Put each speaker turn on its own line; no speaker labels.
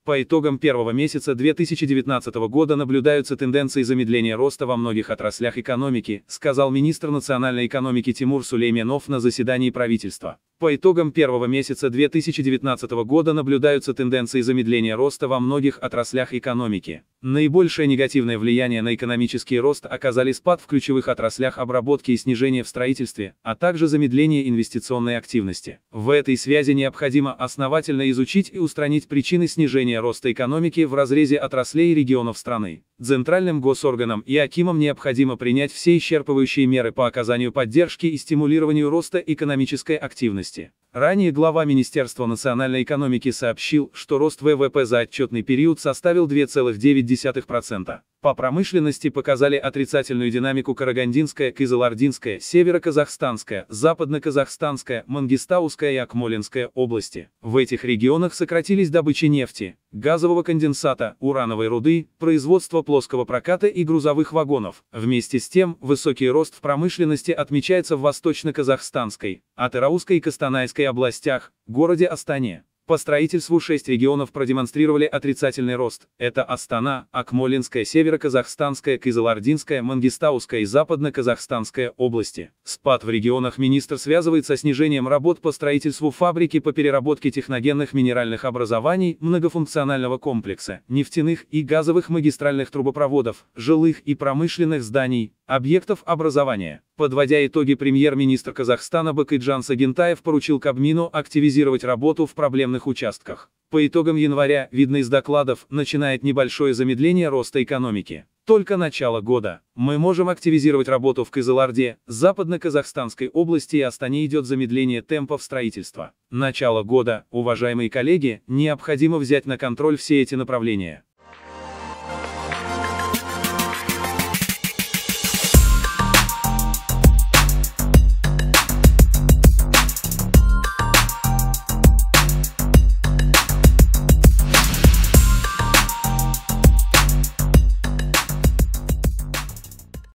По итогам первого месяца 2019 года наблюдаются тенденции замедления роста во многих отраслях экономики, сказал министр национальной экономики Тимур Сулейменов на заседании правительства. По итогам первого месяца 2019 года наблюдаются тенденции замедления роста во многих отраслях экономики. Наибольшее негативное влияние на экономический рост оказали спад в ключевых отраслях обработки и снижение в строительстве, а также замедление инвестиционной активности. В этой связи необходимо основательно изучить и устранить причины снижения роста экономики в разрезе отраслей и регионов страны. Центральным госорганам и акимам необходимо принять все исчерпывающие меры по оказанию поддержки и стимулированию роста экономической активности. Ранее глава Министерства национальной экономики сообщил, что рост ВВП за отчетный период составил 2,9%. По промышленности показали отрицательную динамику Карагандинская, Кызылординская, Северо-Казахстанская, Западно-Казахстанская, Мангистауская и Акмолинская области. В этих регионах сократились добыча нефти, газового конденсата, урановой руды, производство плоского проката и грузовых вагонов. Вместе с тем, высокий рост в промышленности отмечается в Восточно-Казахстанской, Атыраусской и Костанайской областях, городе Астане. По строительству 6 регионов продемонстрировали отрицательный рост. Это Астана, Акмолинская, Северо-Казахстанская, Кызылординская, Мангистауская и Западно-Казахстанская области. Спад в регионах министр связывает со снижением работ по строительству фабрики по переработке техногенных минеральных образований, многофункционального комплекса, нефтяных и газовых магистральных трубопроводов, жилых и промышленных зданий, объектов образования. Подводя итоги, премьер-министр Казахстана Бакытжан Сагентаев поручил Кабмину активизировать работу в проблемных участках. По итогам января, видно из докладов, начинает небольшое замедление роста экономики. Только начало года. Мы можем активизировать работу в Кызылорде, Западно-Казахстанской области и Астане идет замедление темпов строительства. Начало года, уважаемые коллеги, необходимо взять на контроль все эти направления.